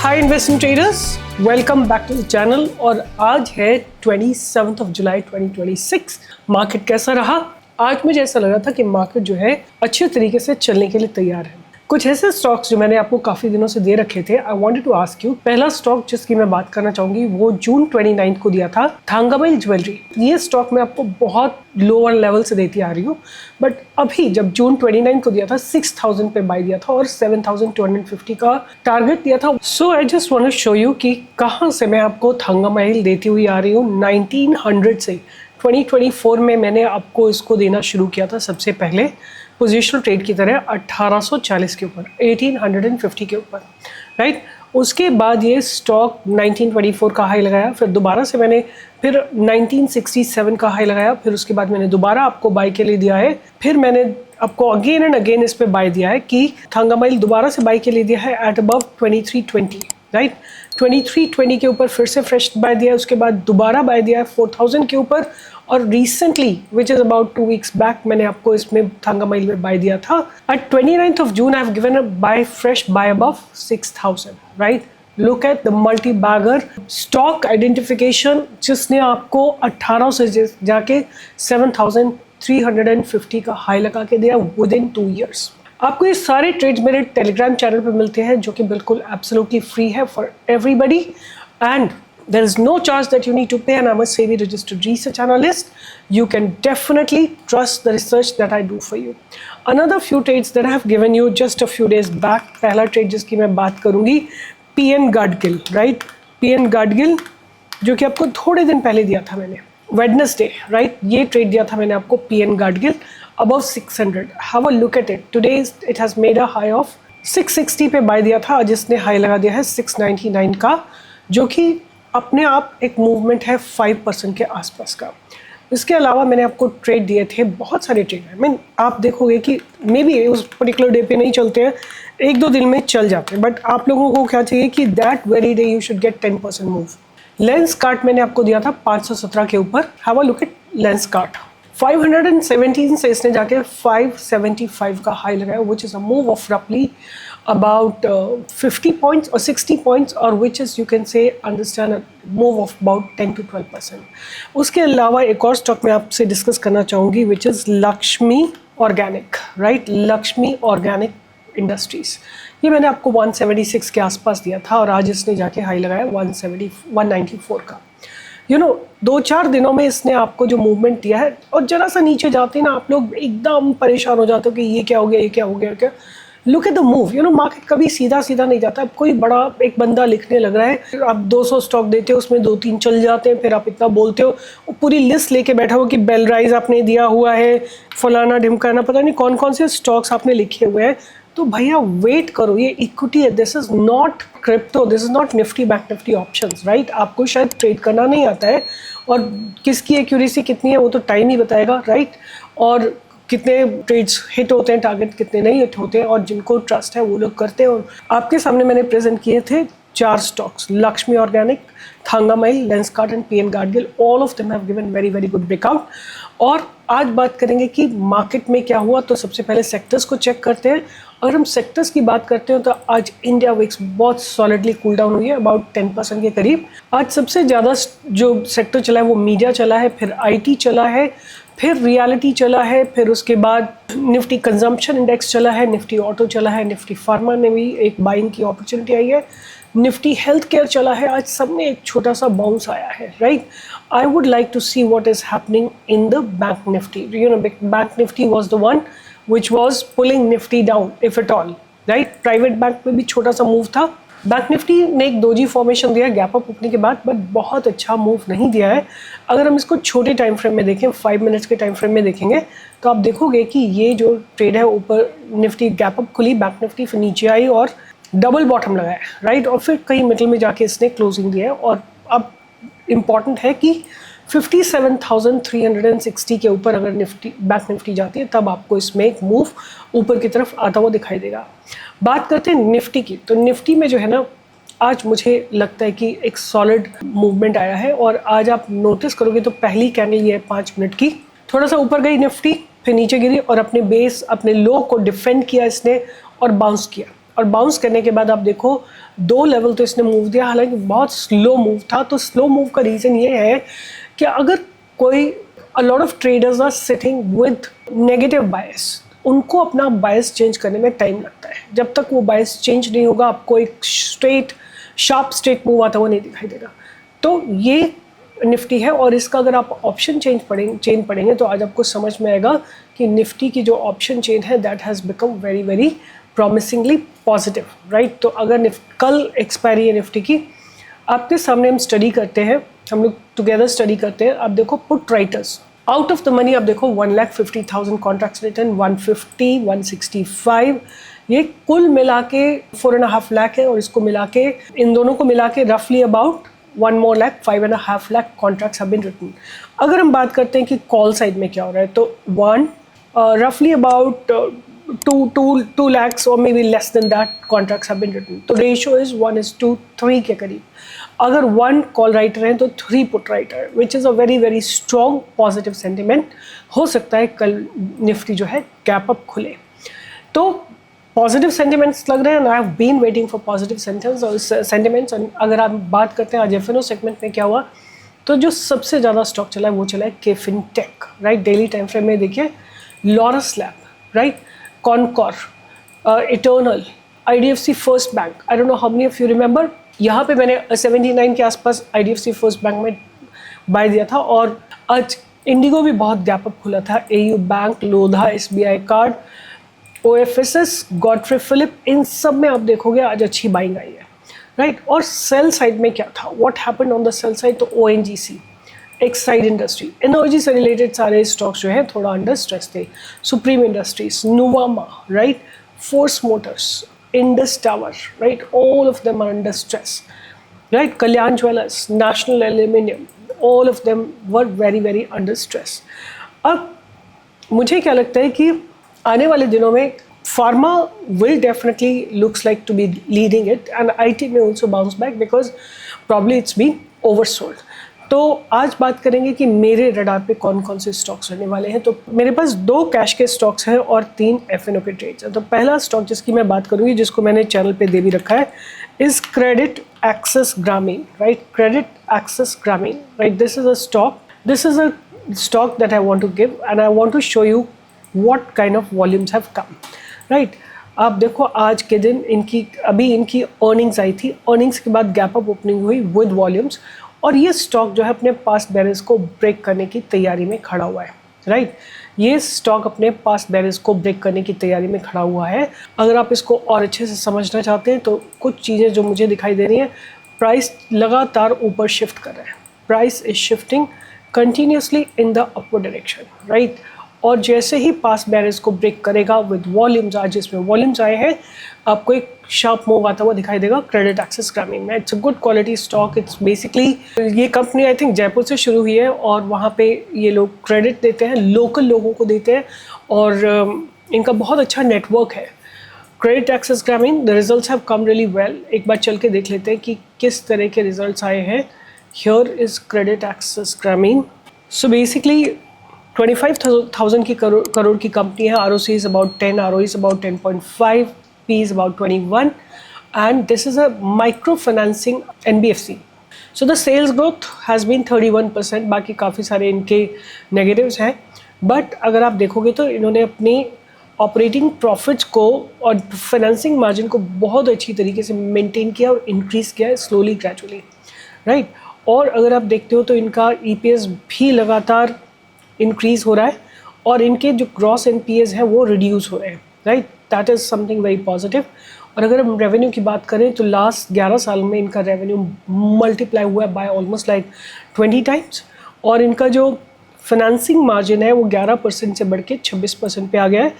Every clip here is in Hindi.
Hi investment traders, welcome back to the channel. और आज है 27 जुलाई 2026। मार्केट कैसा रहा? आज मुझे ऐसा लगा था कि मार्केट जो है अच्छे तरीके से चलने के लिए तैयार है। कुछ ऐसे स्टॉक्स जो मैंने आपको काफ़ी दिनों से दे रखे थे, I wanted to ask you. पहला स्टॉक जिसकी मैं बात करना चाहूँगी वो जून 29 को दिया था, थांगामाइल ज्वेलरी। ये स्टॉक मैं आपको बहुत लोअर लेवल से देती आ रही हूँ, बट अभी जब जून 29 को दिया था 6000 पे बाय दिया था और 7250 का टारगेट दिया था। So I just want to show you कि कहाँ से मैं आपको थांगामाइल देती हुई आ रही हूँ। 1900 से 2024 में मैंने आपको इसको देना शुरू किया था सबसे पहले पोजिशनल ट्रेड की तरह 1840 के ऊपर, 1850 के ऊपर, राइट। उसके बाद ये स्टॉक 1924 का हाई लगाया, फिर दोबारा से मैंने फिर 1967 का हाई लगाया, फिर उसके बाद मैंने दोबारा आपको बाय के लिए दिया है, फिर मैंने आपको अगेन एंड अगेन इस पे बाय दिया है कि थांगामाइल दोबारा से बाय के लिए दिया है एट अबव 2320, राइट। 2320 के ऊपर फिर से फ्रेश बाय दिया है, उसके बाद दोबारा बाय दिया है 4000 के ऊपर, और recently which is about 2 weeks back मैंने आपको इसमें थांगामाइल में बाय दिया था। At 29th of June I have given a buy fresh buy above 6000, right. Look at the multibagger stock identification, जिसने आपको 1800 से जाके 7350 का हाई लगा के दिया विद इन 2 years। आपको ये सारे ट्रेड्स मेरे टेलीग्राम चैनल पे मिलते हैं जो कि बिल्कुल एब्सोल्युटली फ्री है for everybody, and there is no charge that you need to pay, and I'm a SEBI registered research analyst. You can definitely trust the research that I do for you. Another few trades that I have given you just a few days back. पहला ट्रेड जिसकी मैं बात करूंगी PN Gadgil, right? PN Gadgil जो कि आपको थोड़े दिन पहले दिया था मैंने, Wednesday, right? ये ट्रेड दिया था मैंने आपको PN Gadgil above 600. Have a look at it. Today it has made a high of 660 पे बाय दिया था, जिसने हाई लगा दिया है 699 का, जो कि अपने आप एक मूवमेंट है 5% के आसपास का। इसके अलावा मैंने आपको ट्रेड दिए थे, बहुत सारे ट्रेड हैं। मैं आप देखोगे कि मे बी उस पर्टिकुलर डे पे नहीं चलते हैं, 1-2 दिन में चल जाते हैं, बट आप लोगों को क्या चाहिए कि that very day you should get 10% move. Lens cart मैंने आपको दिया था 517 के ऊपर। Have a look eight lens cart. 517 से इसने जाके 575 का हाई लगाया, which is a move of रफली about 50 points or 60 points, or which is you can say understand a move of about 10 to 12%। उसके अलावा एक और स्टॉक मैं आपसे डिस्कस करना चाहूँगी which is Lakshmi organic, right. Lakshmi organic industries, ये मैंने आपको 176 के आसपास दिया था और आज इसने जाके हाई लगाया 194 का। यू नो 2-4 दिनों में इसने आपको जो मूवमेंट दिया है, और जरा सा नीचे जाते हैं ना आप लोग एकदम परेशान हो जाते हो कि ये क्या हो गया, ये क्या हो गया, क्या। Look at the move. You know market कभी सीधा सीधा नहीं जाता। अब कोई बड़ा एक बंदा लिखने लग रहा है, आप 200 स्टॉक देते हो, उसमें 2-3 चल जाते हैं, फिर आप इतना बोलते हो, पूरी लिस्ट लेके बैठा हो कि बेल राइज आपने दिया हुआ है, फलाना ढिमकाना, पता नहीं कौन कौन से स्टॉक्स आपने लिखे हुए हैं। तो भैया वेट करो, ये इक्विटी है, this is not crypto, this is not Nifty bank Nifty options, right. आपको शायद ट्रेड करना नहीं आता है, और किसकी एक्यूरेसी कितनी है वो तो टाइम ही बताएगा, राइट। और कितने ट्रेड्स हिट होते हैं, टारगेट कितने नहीं हिट होते हैं, और जिनको ट्रस्ट है वो लोग करते हैं। और आपके सामने मैंने प्रेजेंट किए थे 4 stocks, Laxmi Organic, Thangamayil, Lenskart and PN Gadgil। All of them have given very very good breakout. और आज बात करेंगे कि मार्केट में क्या हुआ। तो सबसे पहले सेक्टर्स को चेक करते हैं। अगर हम सेक्टर्स की बात करते हैं तो आज इंडिया विक्स बहुत सॉलिडली कूल डाउन हुई है, अबाउट 10% के करीब। आज सबसे ज़्यादा जो सेक्टर चला है वो मीडिया चला है, फिर IT चला है, फिर रियलिटी चला है, फिर उसके बाद निफ्टी कंजम्पशन इंडेक्स चला है, निफ्टी ऑटो चला है, निफ्टी फार्मा ने भी एक बाइंग की अपॉर्चुनिटी आई है, निफ्टी हेल्थ केयर चला है। आज सब में एक छोटा सा बाउंस आया है, right. I would like to see what is happening in the bank Nifty. You know bank Nifty was the one which was pulling Nifty down if at all, right। Private bank में भी छोटा सा मूव था। बैंक निफ्टी ने एक डोजी फॉर्मेशन दिया गैप अप ओपनिंग के बाद, बट बहुत अच्छा मूव नहीं दिया है। अगर हम इसको छोटे टाइम फ्रेम में देखें, 5 मिनट्स के टाइम फ्रेम में देखेंगे, तो आप देखोगे कि ये जो ट्रेड है, ऊपर निफ्टी गैप अप खुली, बैंक निफ्टी फिर नीचे आई और डबल बॉटम लगाया, राइट। और फिर कहीं मिडल में जाके इसने क्लोजिंग दिया है। और अब इम्पॉर्टेंट है कि 57,360 के ऊपर अगर निफ्टी बैंक निफ्टी जाती है, तब आपको इसमें एक मूव ऊपर की तरफ आता हुआ दिखाई देगा। बात करते हैं निफ्टी की। तो निफ्टी में जो है ना, आज मुझे लगता है कि एक सॉलिड मूवमेंट आया है। और आज आप नोटिस करोगे तो पहली कैंडल ये है 5 मिनट की, थोड़ा सा ऊपर गई निफ्टी, फिर नीचे गिरी और अपने बेस, अपने लो को डिफेंड किया इसने और बाउंस किया। और बाउंस करने के बाद आप देखो 2 लेवल तो इसने मूव दिया, हालांकि बहुत स्लो मूव था। तो स्लो मूव का रीज़न ये है कि अगर कोई a lot of traders are sitting with negative bias, उनको अपना बायस चेंज करने में टाइम लगता है। जब तक वो बायस चेंज नहीं होगा आपको एक शार्प स्ट्रेट मूव आता हुआ नहीं दिखाई देगा। तो ये निफ्टी है और इसका अगर आप ऑप्शन चेन पढ़ेंगे तो आज आपको समझ में आएगा कि निफ्टी की जो ऑप्शन चेन है that has become very very promisingly positive, right. तो अगर कल एक्सपायरी है निफ्टी की, आपके सामने हम स्टडी करते हैं, हम लोग टुगेदर स्टडी करते हैं। आप देखो put writers out of the money, आप देखो 1,50,000 कॉन्ट्रैक्ट्स रिटर्न, 150, 165, ये कुल मिला के 4.5 लाख है। और इसको मिला के, इन दोनों को मिला के रफली about 1 more lakh, 5.5 lakh contracts have been written. अगर हम बात करते हैं कि कॉल साइड में क्या हो रहा है, तो रफली about 2 lakhs or maybe less than that contracts have been written. तो रेशियो इज 1:3 के करीब। अगर 1 कॉल राइटर है तो 3 put writer, which is a very very strong positive sentiment. हो सकता है कल निफ्टी जो है गैप अप खुले। तो पॉजिटिव सेंटिमेंट्स लग रहे हैं, I have been waiting for positive sentiments. अगर आप बात करते हैं आज एफएनओ सेगमेंट में क्या हुआ, तो जो सबसे ज़्यादा स्टॉक चला है वो चला है KFin Tech, right. Daily time frame में देखिए Laurus lab, right, Concor, Eternal, IDFC first bank. I don't know how many of you remember, यहाँ पे मैंने 79 के आसपास IDFC फर्स्ट बैंक में बाय दिया था। और आज इंडिगो भी बहुत गैप अप खुला था, AU bank, Lodha, SBI card, OFSS, Godfrey Phillips, इन सब में आप देखोगे आज अच्छी बाइंग आई है, राइट। और सेल साइड में क्या था, what happened on the sell side, तो ONGC, एक्साइड इंडस्ट्री, एनर्जी से रिलेटेड सारे स्टॉक्स जो है थोड़ा अंडर स्ट्रेस थे। Supreme Industries, Nuvama, right, Force Motors, Indus Tower, right, all of them are under stress, right. Kalyan Jewellers, National Aluminium, all of them were very very under stress. अब मुझे क्या लगता है कि आने वाले दिनों में pharma will definitely looks like to be leading it, and IT में also bounce back because probably it's been oversold. तो आज बात करेंगे कि मेरे रडार पे कौन कौन से स्टॉक्स रहने वाले हैं। तो मेरे पास 2 कैश के स्टॉक्स हैं और 3 FNO के ट्रेड्स हैं। तो पहला स्टॉक जिसकी मैं बात करूँगी, जिसको मैंने चैनल पे दे भी रखा है, is credit access Grameen, right. Credit access Grameen, right, this is a stock that I want to give and I want to show you what kind of volumes have come, right। आप देखो आज के दिन इनकी अर्निंग्स आई थी, अर्निंग्स के बाद गैप अप ओपनिंग हुई विद वॉल्यूम्स, और ये स्टॉक जो है अपने पास्ट बैरेज को ब्रेक करने की तैयारी में खड़ा हुआ है, राइट। ये स्टॉक अपने पास्ट बैरेज को ब्रेक करने की तैयारी में खड़ा हुआ है। अगर आप इसको और अच्छे से समझना चाहते हैं तो कुछ चीज़ें जो मुझे दिखाई दे रही हैं, प्राइस लगातार ऊपर शिफ्ट कर रहा है, price is shifting continuously in the upward direction, right. और जैसे ही पास बैरेज को ब्रेक करेगा विद वॉल्यूम्स, आज इसमें वॉल्यूम्स आए हैं, आपको एक शार्प मूव आता हुआ दिखाई देगा क्रेडिट एक्सेस ग्रामीण में। It's a good quality stock. It's basically, ये कंपनी आई थिंक जयपुर से शुरू हुई है और वहाँ पे ये लोग क्रेडिट देते हैं, लोकल लोगों को देते हैं, और इनका बहुत अच्छा नेटवर्क है। क्रेडिट एक्सेस ग्रामीण, the results have come really well. एक बार चल के देख लेते हैं कि किस तरह के रिजल्ट्स आए हैं। हियर इज क्रेडिट एक्सेस ग्रामीण। सो बेसिकली 25,000 की करोड़ की कंपनी है। ROC is about 10, ROE is about 10.5, P is about 21, and this is a micro financing NBFC. So the sales growth has been 31%. बाकी काफ़ी सारे इनके नेगेटिव्स हैं, बट अगर आप देखोगे तो इन्होंने अपनी ऑपरेटिंग प्रॉफिट्स को और फाइनेंसिंग मार्जिन को बहुत अच्छी तरीके से मेंटेन किया और इंक्रीज़ किया है स्लोली ग्रेजुअली, राइट। और अगर आप देखते हो तो इनका EPS भी लगातार इंक्रीज़ हो रहा है और इनके जो ग्रॉस NPAs हैं वो रिड्यूस हो रहे हैं, right. That is something very positive. और अगर हम रेवेन्यू की बात करें तो लास्ट 11 साल में इनका रेवेन्यू मल्टीप्लाई हुआ है बाय ऑलमोस्ट लाइक 20 टाइम्स, और इनका जो फाइनेंसिंग मार्जिन है वो 11% से बढ़ के 26% पे आ गया है।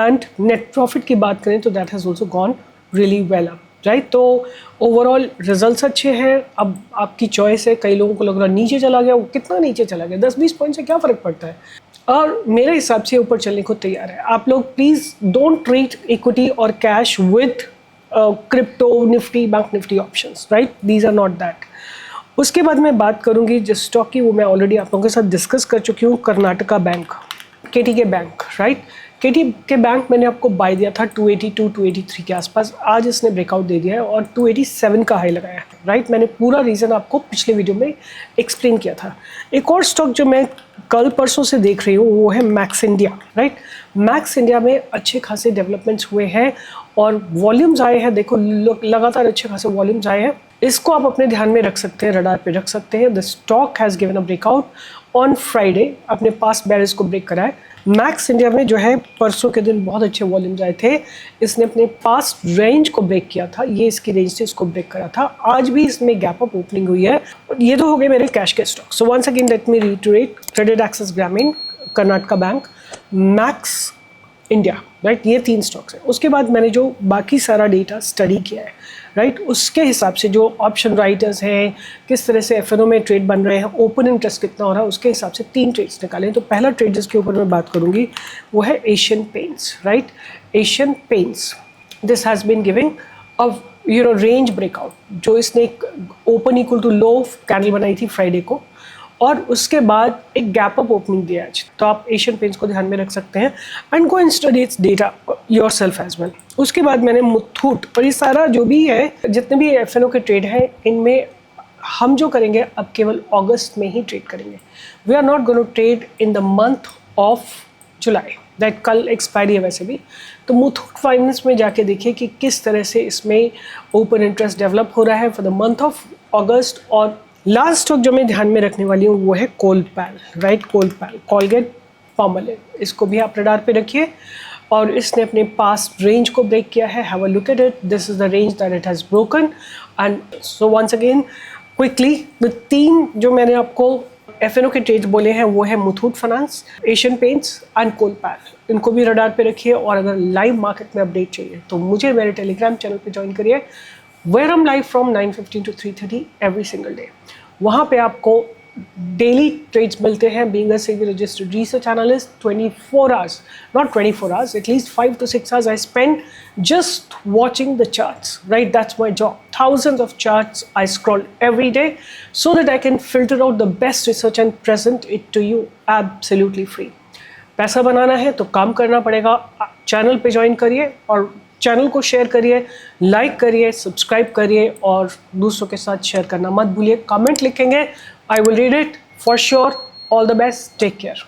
एंड नेट प्रॉफिट की बात करें तो that has also gone really well up, right. तो ओवरऑल रिजल्ट्स अच्छे हैं। अब आपकी चॉइस है, कई लोगों को लग रहा है नीचे चला गया, वो कितना नीचे चला गया, 10-20 पॉइंट से क्या फ़र्क पड़ता है, और मेरे हिसाब से ऊपर चलने को तैयार है। आप लोग प्लीज़ डोंट ट्रीट इक्विटी और cash with crypto, Nifty, bank Nifty options, right, these are not that. उसके बाद मैं बात करूँगी जिस स्टॉक की, वो मैं ऑलरेडी आप लोगों के साथ डिस्कस कर चुकी हूँ, Karnataka bank, KTK bank, right. K T K bank मैंने आपको बाय दिया था 282 283 के आसपास, आज इसने ब्रेकआउट दे दिया है और 287 का हाई लगाया है, राइट। मैंने पूरा रीज़न आपको पिछले वीडियो में एक्सप्लेन किया था। एक और स्टॉक जो मैं कल परसों से देख रही हूँ वो है max India, right. Max India में अच्छे खासे डेवलपमेंट्स हुए हैं और वॉल्यूम्स आए हैं, देखो लगातार अच्छे खासे वॉल्यूम्स आए हैं। इसको आप अपने ध्यान में रख सकते हैं, रडार पे रख सकते हैं। The stock has given a breakout on Friday, अपने पास बैरिज को ब्रेक करा है। मैक्स इंडिया में जो है परसों के दिन बहुत अच्छे वॉल्यूम्स आए थे, इसने अपने पास रेंज को ब्रेक किया था, ये इसकी रेंज से इसको ब्रेक करा था। आज भी इसमें गैप अप ओपनिंग हुई है। ये तो हो गए मेरे कैश के stock. So once again let me reiterate, credit access Grameen, Karnataka bank, Max India, right, ये 3 स्टॉक्स हैं। उसके बाद मैंने जो बाकी सारा डेटा स्टडी किया है, राइट, उसके हिसाब से जो ऑप्शन राइटर्स हैं, किस तरह से एफएनओ में ट्रेड बन रहे हैं, ओपन इंटरेस्ट कितना हो रहा है, उसके हिसाब से 3 ट्रेड्स निकाले। तो पहला ट्रेड जिसके ऊपर मैं बात करूंगी वो है Asian Paints, right. Asian Paints, this has been giving a range breakout, जो इसने एक open equal to low candle बनाई थी फ्राइडे को और उसके बाद एक गैप अप ओपनिंग दिया आज। तो आप एशियन पेंट्स को ध्यान में रख सकते हैं and go and study its data yourself as well. उसके बाद मैंने मुथूट, और ये सारा जो भी है, जितने भी एफएनओ के ट्रेड हैं, इनमें हम जो करेंगे अब केवल अगस्त में ही ट्रेड करेंगे। We are not going to trade in the month of July, that कल एक्सपायरी है वैसे भी। तो मुथूट फाइनेंस में जाके देखिए कि किस तरह से इसमें ओपन इंटरेस्ट डेवलप हो रहा है फॉर द मंथ ऑफ अगस्त। और लास्ट स्टॉक जो मैं ध्यान में रखने वाली हूँ वो है कोलपैल, राइट, कोलपैल, कोलगेट पामोलिव। इसको भी आप रडार पे रखिए और इसने अपने पास रेंज को ब्रेक किया है। Have a look at it, this is the range that it has broken. And so once again quickly, the 3 जो मैंने आपको एफएनओ के ट्रेड्स बोले हैं वो है Muthoot finance, Asian paints and Colpal. इनको भी रडार पे रखिए और अगर लाइव मार्केट में अपडेट चाहिए तो मुझे मेरे टेलीग्राम चैनल पे ज्वाइन करिए, वेयर हम live from 9:15 to 3:30 every single day. वहाँ पे आपको डेली ट्रेड्स मिलते हैं। Being a SEBI registered research analyst, 24 hours, not 24 hours, at least 5 to 6 hours I spend just watching the charts, right? That's my job. Thousands of charts I scroll every day so that I can filter out the best research and present it to you absolutely free. पैसा बनाना है तो काम करना पड़ेगा। चैनल पे ज्वाइन करिए और चैनल को शेयर करिए, लाइक करिए, सब्सक्राइब करिए और दूसरों के साथ शेयर करना मत भूलिए। कमेंट लिखेंगे, I will read it for sure. All the best, take care.